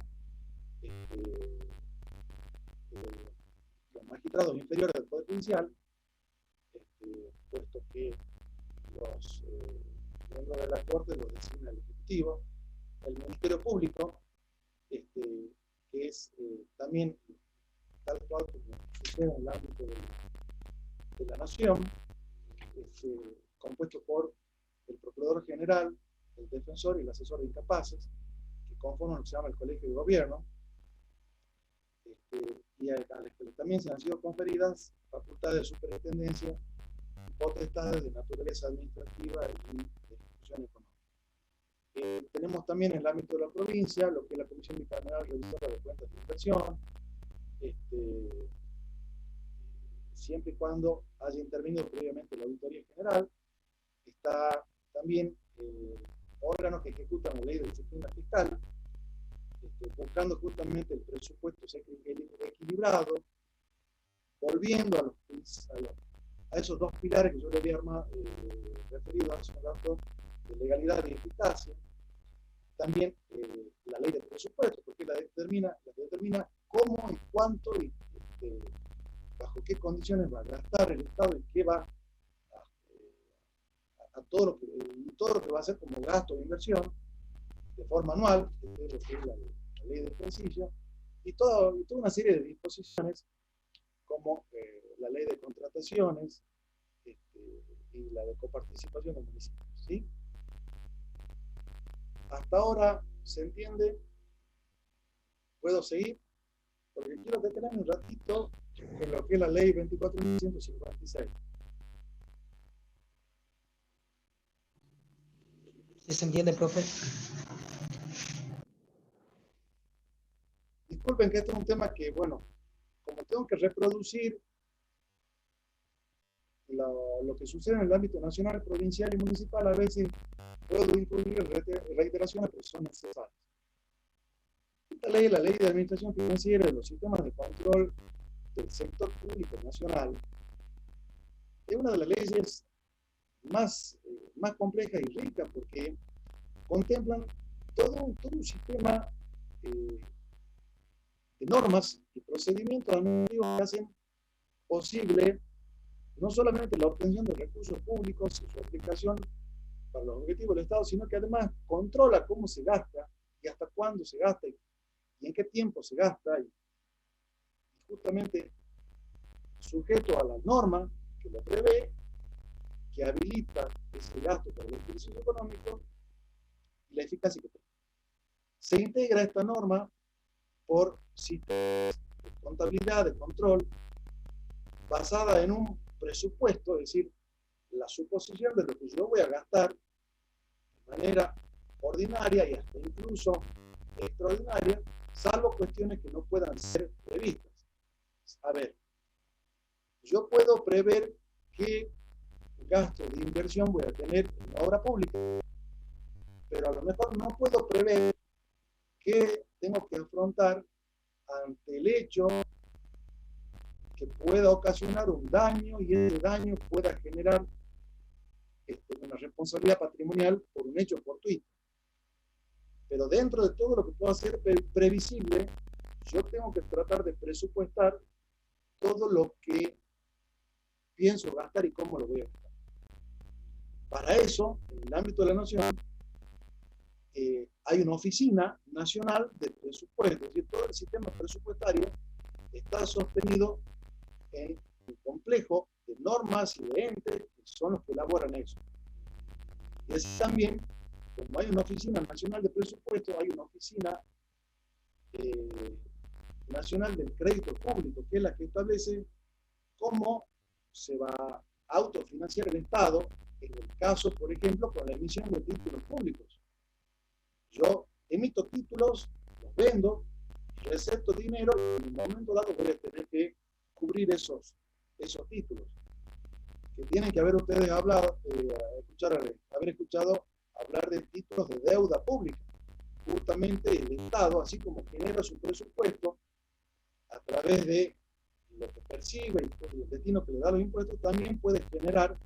Speaker 1: los magistrados inferiores del Poder Judicial, puesto que los miembros de la Corte los designa el Ejecutivo, el Ministerio Público, que es también tal cual como sucede en el ámbito de la Nación, compuesto por el Procurador General, el Defensor y el Asesor de Incapaces, que conforman lo que se llama el Colegio de Gobierno, y a los que también se han sido conferidas facultades de superintendencia y potestades de naturaleza administrativa y de ejecución económica. Tenemos también en el ámbito de la provincia lo que es la Comisión Bicameral Revisora de Cuentas de Inversión, siempre y cuando haya intervenido previamente la Auditoría General. Está también órganos que ejecutan la ley de disciplina fiscal, buscando justamente el presupuesto equilibrado, volviendo a esos dos pilares que yo le había referido hace un rato, de legalidad y eficacia. También la ley de presupuesto, porque la determina cómo y cuánto y bajo qué condiciones va a gastar el Estado y qué va a todo lo que va a hacer como gasto de inversión de forma anual, que es lo que es la ley de ejercicio, y toda una serie de disposiciones como la ley de contrataciones y la de coparticipación de municipios, ¿sí? Hasta ahora se entiende. ¿Puedo seguir? Porque quiero detenerme un ratito en lo que es la ley 24.156.
Speaker 5: ¿Sí se entiende, profe?
Speaker 1: Disculpen que este es un tema que, bueno, como tengo que reproducir lo que sucede en el ámbito nacional, provincial y municipal, a veces puedo incluir reiteraciones que son necesarias. Esta ley es la Ley de Administración Financiera de los Sistemas de Control del Sector Público Nacional. Es una de las leyes más complejas y ricas porque contemplan todo un sistema de normas y procedimientos administrativos que hacen posible no solamente la obtención de recursos públicos y su aplicación para los objetivos del Estado, sino que además controla cómo se gasta y hasta cuándo se gasta y en qué tiempo se gasta, y justamente sujeto a la norma que lo prevé, que habilita ese gasto para el ejercicio económico y la eficacia que tiene. Se integra esta norma por sistemas de contabilidad, de control, basada en un presupuesto, es decir, la suposición de lo que yo voy a gastar de manera ordinaria y hasta incluso extraordinaria, salvo cuestiones que no puedan ser previstas. A ver, yo puedo prever qué gasto de inversión voy a tener en la obra pública, pero a lo mejor no puedo prever qué tengo que afrontar ante el hecho que pueda ocasionar un daño y ese daño pueda generar una responsabilidad patrimonial por un hecho fortuito. Pero dentro de todo lo que pueda ser previsible, yo tengo que tratar de presupuestar todo lo que pienso gastar y cómo lo voy a gastar. Para eso, en el ámbito de la Nación, hay una oficina nacional de presupuesto, es decir, todo el sistema presupuestario está sostenido en un complejo de normas y de entes que son los que elaboran eso. Y es también, como hay una oficina nacional de presupuesto, hay una oficina nacional del crédito público, que es la que establece cómo se va autofinanciar el Estado en el caso, por ejemplo, con la emisión de títulos públicos. Yo emito títulos, los vendo, recepto dinero y en un momento dado voy a tener que cubrir esos títulos. Que tienen que haber ustedes haber escuchado hablar de títulos de deuda pública. Justamente el Estado, así como genera su presupuesto a través de lo que percibe y el destino que le da los impuestos, también puede generar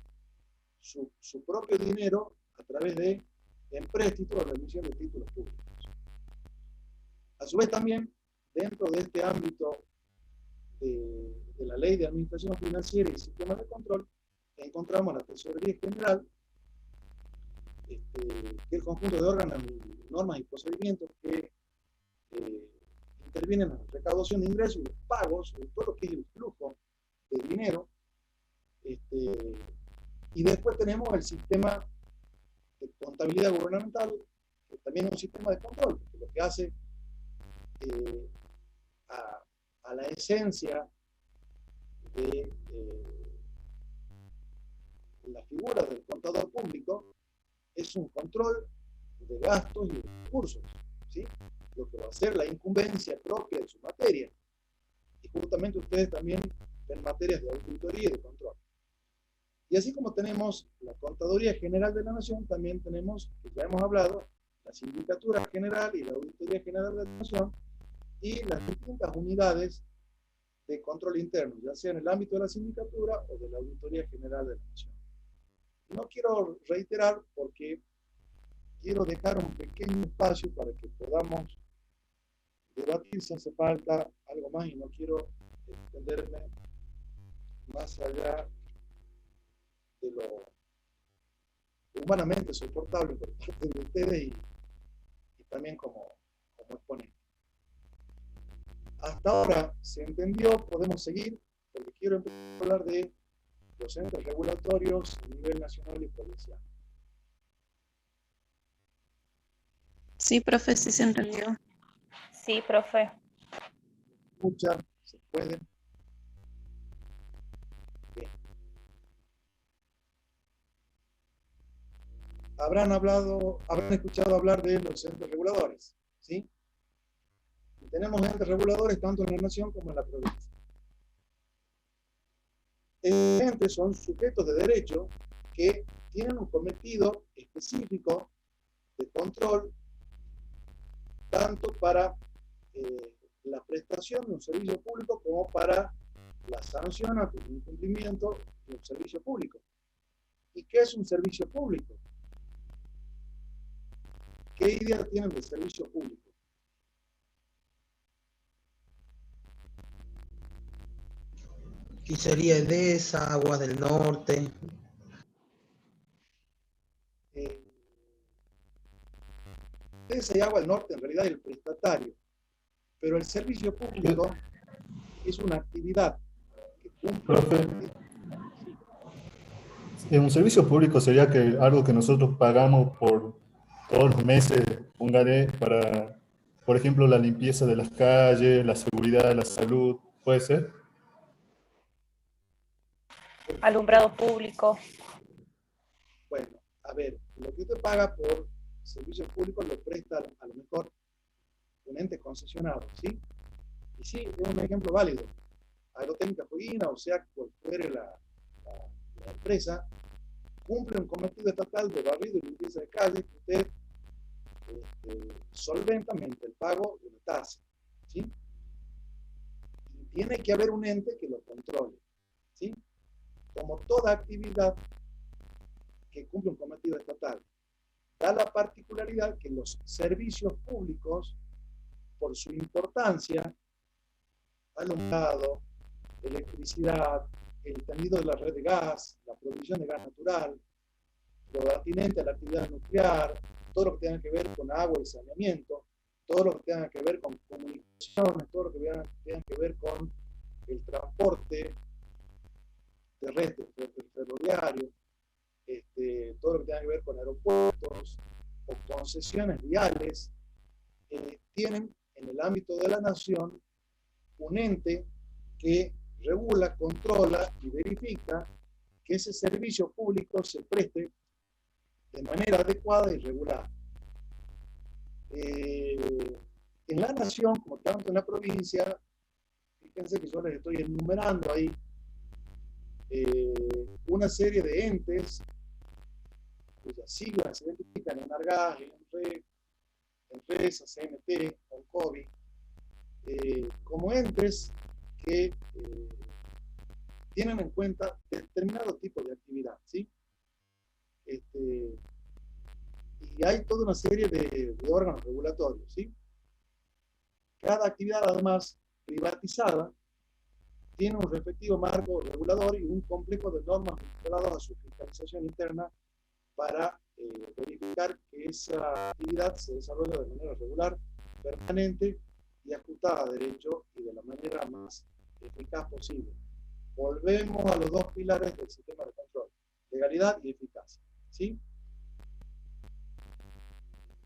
Speaker 1: su propio dinero a través de empréstitos o la emisión de títulos públicos. A su vez también, dentro de este ámbito de la Ley de Administración Financiera y Sistemas de Control, encontramos la Tesorería General, que es el conjunto de órganos, normas y procedimientos que intervienen en la recaudación de ingresos y los pagos, en todo lo que es el flujo de dinero. Y después tenemos el sistema de contabilidad gubernamental, que también es un sistema de control, que lo que hace a la esencia de la figura del contador público es un control de gastos y de recursos, ¿sí? Lo que va a ser la incumbencia propia de su materia. Y justamente ustedes también ven materias de auditoría y de control. Y así como tenemos la Contaduría General de la Nación, también tenemos, que ya hemos hablado, la Sindicatura General y la Auditoría General de la Nación y las distintas unidades de control interno, ya sea en el ámbito de la Sindicatura o de la Auditoría General de la Nación. No quiero reiterar porque quiero dejar un pequeño espacio para que podamos debatir si hace falta algo más y no quiero extenderme más allá de lo humanamente soportable por parte de ustedes y también como exponente. Hasta ahora se entendió, podemos seguir, porque quiero empezar a hablar de los entes regulatorios a nivel nacional y provincial.
Speaker 6: Sí, profe, sí se entendió.
Speaker 2: Sí, profe.
Speaker 1: Escucha, se puede. Bien. Habrán escuchado hablar de los entes reguladores, ¿sí? Y tenemos entes reguladores tanto en la nación como en la provincia. Estos entes son sujetos de derecho que tienen un cometido específico de control tanto para la prestación de un servicio público como para la sanción ante el incumplimiento de un servicio público. ¿Y qué es un servicio público? ¿Qué idea tienen del servicio público?
Speaker 5: Y sería EDESA, Agua del Norte.
Speaker 1: EDESA y Agua del Norte en realidad es el prestatario, pero el servicio público es una actividad que cumple.
Speaker 7: Profe, un servicio público sería que algo que nosotros pagamos por todos los meses, póngale, para, por ejemplo, la limpieza de las calles, la seguridad, la salud, ¿puede ser?
Speaker 2: Alumbrado público.
Speaker 1: Bueno, a ver, lo que usted paga por servicios públicos lo presta a lo mejor un ente concesionado, ¿sí? Y sí, es un ejemplo válido. Aerotécnica Fueguina, o sea, cual fuere la empresa, cumple un cometido estatal de barrido y limpieza de calles que usted solventa mediante el pago de la tasa, ¿sí? Y tiene que haber un ente que lo controle, ¿sí? Como toda actividad que cumple un cometido estatal. Da la particularidad que los servicios públicos, por su importancia, alumbrado, electricidad, el tendido de la red de gas, la provisión de gas natural, lo atinente a la actividad nuclear, todo lo que tenga que ver con agua y saneamiento, todo lo que tenga que ver con comunicaciones, todo lo que tenga que ver con el transporte terrestre, ferroviario, todo lo que tenga que ver con aeropuertos o concesiones viales, tienen en el ámbito de la nación un ente que regula, controla y verifica que ese servicio público se preste de manera adecuada y regular. En la nación, como tanto en la provincia, fíjense que yo les estoy enumerando ahí una serie de entes cuyas siglas se identifican en ARGAS, en RESA, CNT, ONCOVI, como entes que tienen en cuenta determinado tipo de actividad, ¿sí? Y hay toda una serie de órganos regulatorios, ¿sí? Cada actividad, además, privatizada, tiene un respectivo marco regulador y un complejo de normas vinculadas a su fiscalización interna para verificar que esa actividad se desarrolla de manera regular, permanente y ajustada a derecho y de la manera más eficaz posible. Volvemos a los dos pilares del sistema de control, legalidad y eficacia, ¿sí?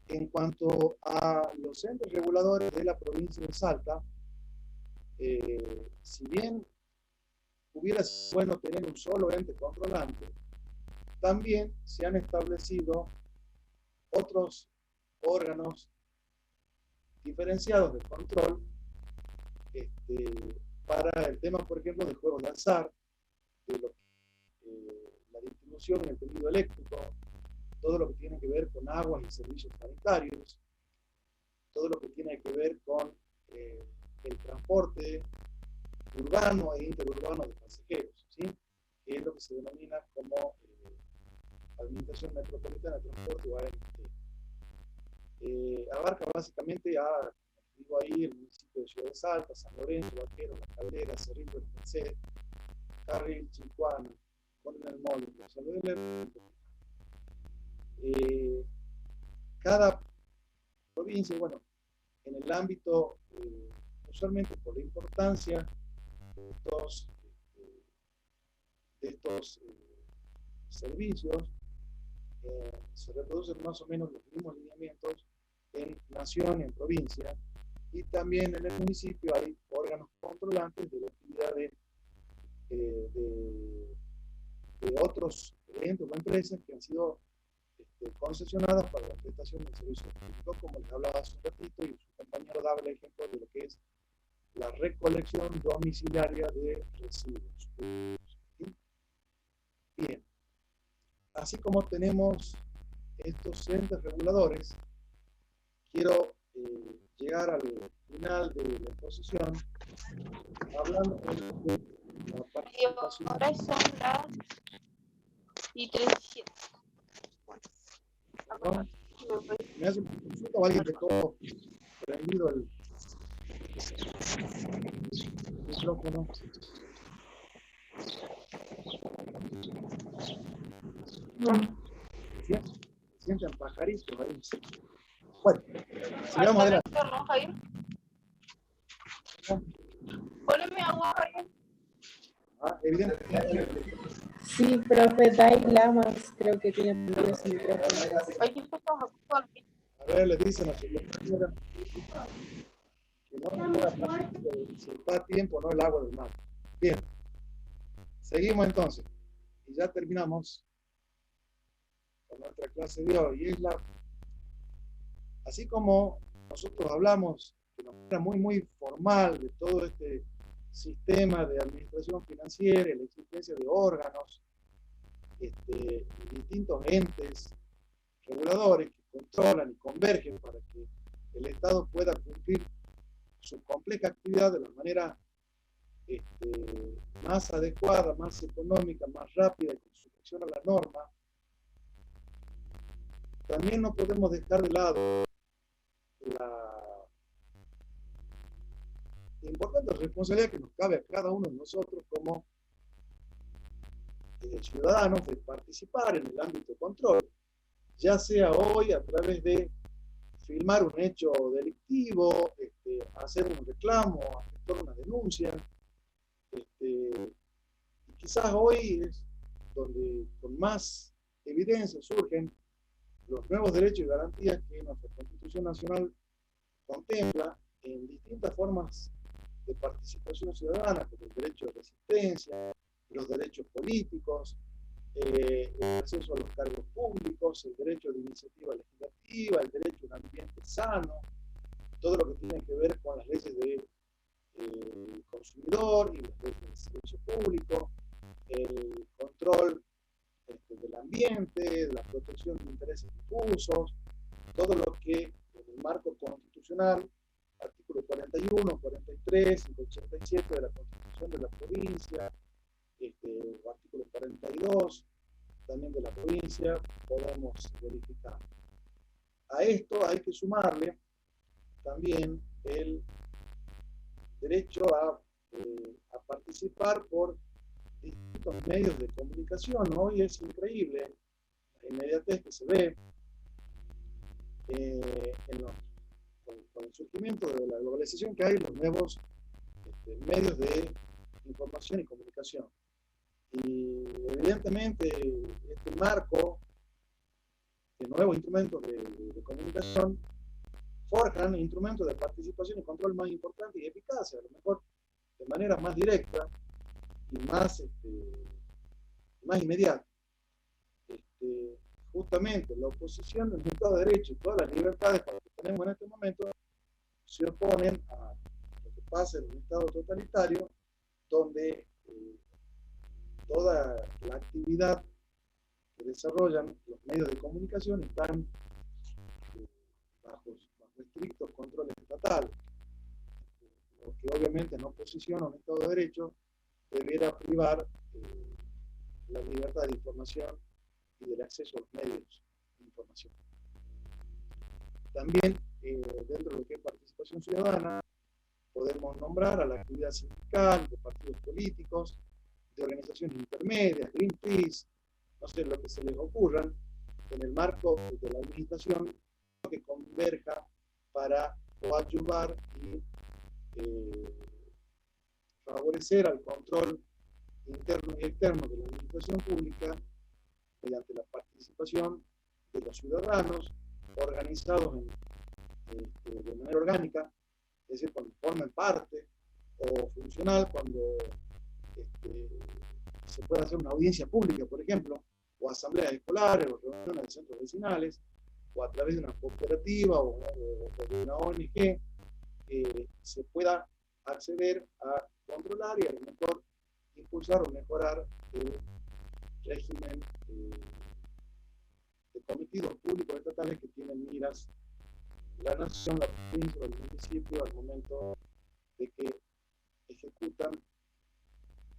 Speaker 1: En cuanto a los entes reguladores de la provincia de Salta, si bien hubiera sido bueno tener un solo ente controlante, también se han establecido otros órganos diferenciados de control para el tema, por ejemplo, de juegos de azar, de la distribución en el tendido eléctrico, todo lo que tiene que ver con aguas y servicios sanitarios, todo lo que tiene que ver con el transporte urbano e interurbano de pasajeros, ¿sí? Que es lo que se denomina como Administración Metropolitana de Transporte o AMT. Abarca básicamente a, digo ahí, el municipio de Ciudad de Salta, San Lorenzo, Vaquero, La Caldera, Cerrito del Merced, Carril, Chihuahua, Coronel Molino, San Lorenzo. Cada provincia, bueno, en el ámbito, usualmente por la importancia de estos servicios, se reproducen más o menos los mismos lineamientos en nación, en provincia, y también en el municipio hay órganos controlantes de la actividad de otros entes o empresas que han sido concesionadas para la prestación del servicio público, como les hablaba hace un ratito, y su compañero daba el ejemplo de lo que es la recolección domiciliaria de residuos. Bien, así como tenemos estos entes reguladores, quiero llegar al final de la exposición hablando de la participación.
Speaker 4: Ahora son las 37.
Speaker 1: ¿No? ¿Me hace una consulta o alguien dejó prendido el micrófono? Sienten pajaritos ahí. Bueno, sigamos adelante.
Speaker 4: Poneme agua, Javier.
Speaker 1: Evidentemente.
Speaker 8: Sí, profe, Dai Lamas, creo que tiene prendido su micrófono.
Speaker 1: A ver, le dicen a su compañera que no si está a tiempo, no el agua del mar. Bien, seguimos entonces. Y ya terminamos con nuestra clase de hoy. Y es así como nosotros hablamos de una manera muy formal de todo este sistema de administración financiera y la existencia de órganos, distintos entes reguladores que controlan y convergen para que el Estado pueda cumplir su compleja actividad de la manera más adecuada, más económica, más rápida y con sujeción a la norma. También no podemos dejar de lado la importante responsabilidad que nos cabe a cada uno de nosotros como ciudadanos de participar en el ámbito de control, ya sea hoy a través de filmar un hecho delictivo, hacer un reclamo, efectuar una denuncia, y quizás hoy es donde con más evidencia surgen los nuevos derechos y garantías que nuestra Constitución Nacional contempla en distintas formas de participación ciudadana, como el derecho de resistencia, los derechos políticos, el acceso a los cargos públicos, el derecho de iniciativa legislativa, el derecho a un ambiente sano, todo lo que tiene que ver con las leyes de consumidor y las leyes del servicio público, el control del ambiente, la protección de intereses difusos, todo lo que en el marco constitucional, artículo 41, 43 y 87 de la Constitución de la provincia, o artículo 42 también de la provincia, podemos verificar. A esto hay que sumarle también el derecho a participar por distintos medios de comunicación. Hoy es increíble la inmediatez que se ve con el surgimiento de la globalización que hay, los nuevos medios de información y comunicación. Y evidentemente este marco de nuevos instrumentos de comunicación forjan instrumentos de participación y control más importantes y eficaces, a lo mejor de manera más directa y más inmediata. Justamente la oposición del Estado de Derecho y todas las libertades que tenemos en este momento se oponen a lo que pasa en un Estado totalitario, donde toda la actividad que desarrollan los medios de comunicación están bajo estrictos controles estatales, lo que obviamente en oposición a un Estado de Derecho debiera privar la libertad de información y del acceso a los medios de información. También, dentro de lo que es participación ciudadana, podemos nombrar a la actividad sindical, de partidos políticos, de organizaciones intermedias, Greenpeace, no sé, lo que se les ocurran, en el marco de la administración que converja para coadyuvar y favorecer al control interno y externo de la administración pública mediante la participación de los ciudadanos organizados de manera orgánica, es decir, cuando forman parte, o funcional, cuando se puede hacer una audiencia pública, por ejemplo, o asambleas escolares, o reuniones de centros vecinales, o a través de una cooperativa o de una ONG, se pueda acceder a controlar y a lo mejor impulsar o mejorar el régimen de cometidos públicos estatales que tienen miras la nación, la provincia o el municipio al momento de que ejecutan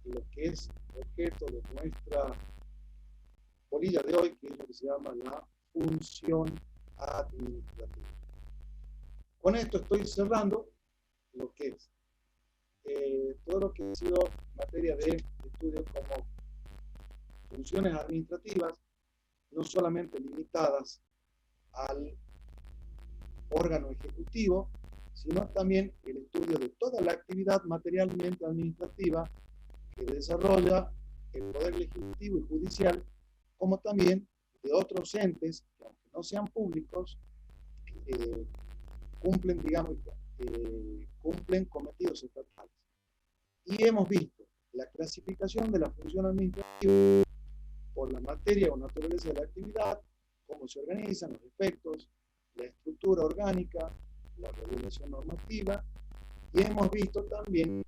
Speaker 1: lo que es objeto de nuestra polilla de hoy, que es lo que se llama la función administrativa. Con esto estoy cerrando lo que es todo lo que ha sido materia de estudios como funciones administrativas, no solamente limitadas al órgano ejecutivo, sino también el estudio de toda la actividad materialmente administrativa que desarrolla el Poder Legislativo y Judicial, como también de otros entes que, aunque no sean públicos, cumplen, digamos, cumplen cometidos estatales. Y hemos visto la clasificación de la función administrativa por la materia o naturaleza de la actividad, cómo se organizan los efectos, la estructura orgánica, la regulación normativa, y hemos visto también,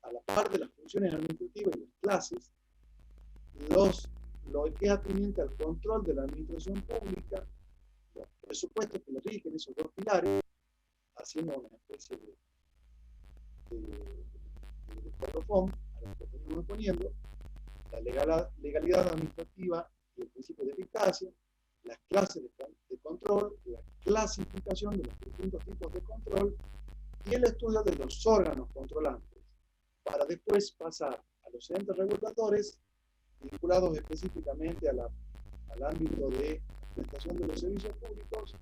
Speaker 1: a la par de las funciones administrativas y las clases, lo que es atinente al control de la administración pública, los presupuestos que lo rigen, esos dos pilares, haciendo una especie de colofón a lo que venimos poniendo, la legalidad administrativa y el principio de eficacia, las clases de control, la clasificación de los distintos tipos de control y el estudio de los órganos controlantes, para después pasar a los entes reguladores vinculados específicamente al ámbito de prestación de los servicios públicos,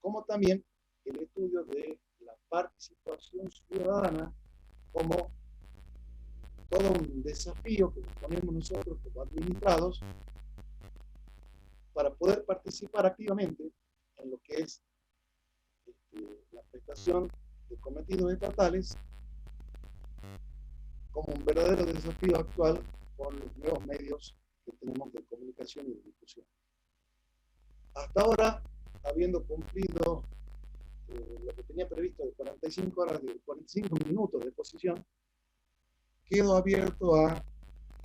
Speaker 1: como también el estudio de la participación ciudadana como todo un desafío que nos ponemos nosotros como administrados para poder participar activamente en lo que es la prestación de cometidos estatales, como un verdadero desafío actual con los nuevos medios que tenemos de comunicación y de difusión. Hasta ahora, habiendo cumplido lo que tenía previsto de 45 horas, de 45 minutos de exposición, quedo abierto a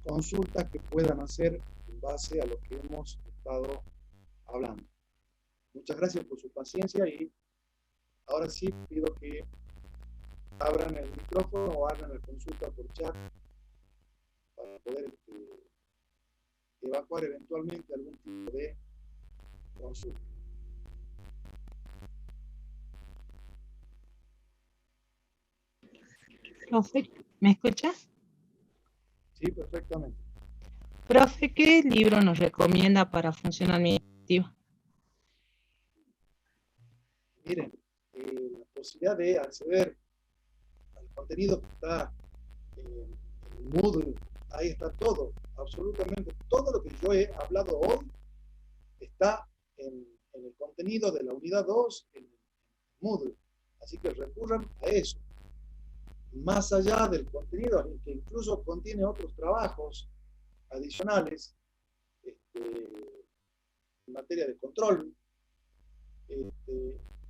Speaker 1: consultas que puedan hacer en base a lo que hemos estado hablando. Muchas gracias por su paciencia y ahora sí pido que abran el micrófono o hagan la consulta por chat para poder evacuar eventualmente algún tipo de consulta.
Speaker 9: Profe, ¿me escucha?
Speaker 1: Sí, perfectamente.
Speaker 9: Profe, ¿qué libro nos recomienda para función administrativa?
Speaker 1: Miren, la posibilidad de acceder al contenido que está en Moodle, ahí está todo, absolutamente todo lo que yo he hablado hoy está en el contenido de la unidad 2 en Moodle. Así que recurran a eso. Más allá del contenido, que incluso contiene otros trabajos adicionales en materia de control,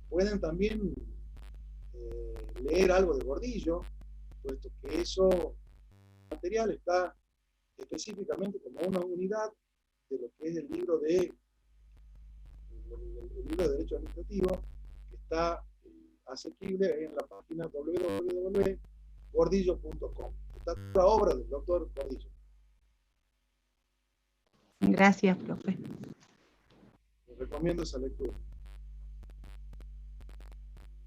Speaker 1: pueden también leer algo de Gordillo, puesto que eso material está específicamente como una unidad de lo que es el libro de Derecho Administrativo, que está asequible en la página www.gordillo.com. Está toda la obra del doctor Gordillo.
Speaker 9: Gracias, profe.
Speaker 1: Les recomiendo esa lectura.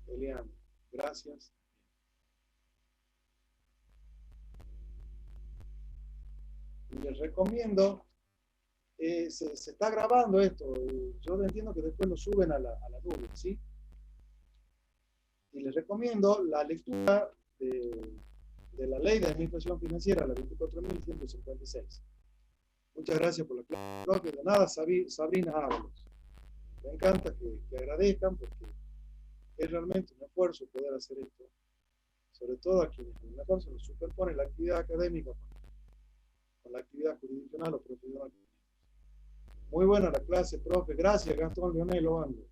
Speaker 1: Eliana, gracias. Y les recomiendo, se está grabando esto, yo entiendo que después lo suben a la nube, ¿sí? Y les recomiendo la lectura de la Ley de Administración Financiera, la 24.156. Muchas gracias por la clase. Profe, de nada, Sabrina Ábalos. Me encanta que agradezcan porque es realmente un esfuerzo poder hacer esto, sobre todo a quienes mejor se nos superpone la actividad académica con la actividad jurisdiccional o profesional. Muy buena la clase, profe. Gracias, Gastón Leonel Obando.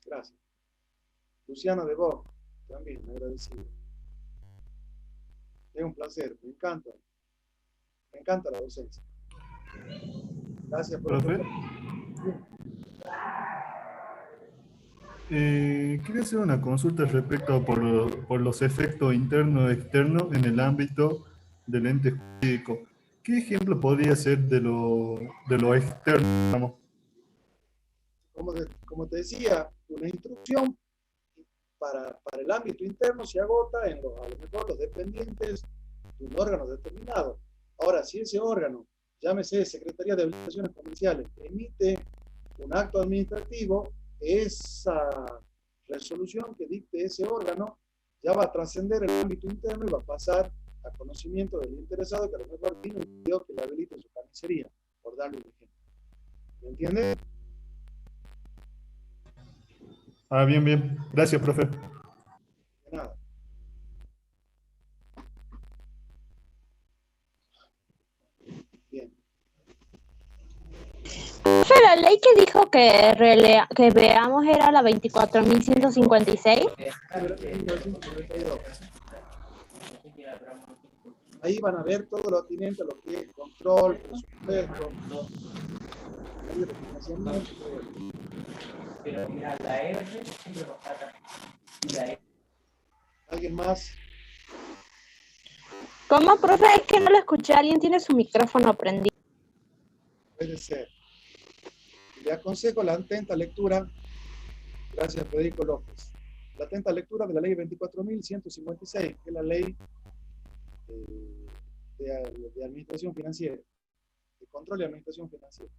Speaker 1: Gracias. Luciana de Boc, también agradecido. Es un placer, me encanta la docencia. Gracias, profe.
Speaker 7: Quería hacer una consulta respecto por los efectos internos y externos en el ámbito del ente jurídico. ¿Qué ejemplo podría ser de lo externo?
Speaker 1: Como te decía, una instrucción para el ámbito interno se agota en a lo mejor los dependientes de un órgano determinado. Ahora, si ese órgano, llámese Secretaría de Habilitaciones Comerciales, emite un acto administrativo, esa resolución que dicte ese órgano ya va a trascender el ámbito interno y va a pasar a conocimiento del interesado que a lo mejor tiene un tío que le habilite su carnicería, por darle un ejemplo. ¿Me entiende?
Speaker 7: Ah, bien, bien. Gracias, profe.
Speaker 1: De nada. Bien.
Speaker 4: Profe, la ley que dijo que veamos era la 24.156.
Speaker 1: Ahí van a ver todo lo atinente a lo que es control, presupuesto, ¿Alguien más?
Speaker 4: ¿Cómo, profe? Es que no lo escuché. ¿Alguien tiene su micrófono prendido?
Speaker 1: Puede ser. Le aconsejo la atenta lectura, gracias Federico López, la atenta lectura de la ley 24.156, que es la ley de administración financiera, de control y administración financiera.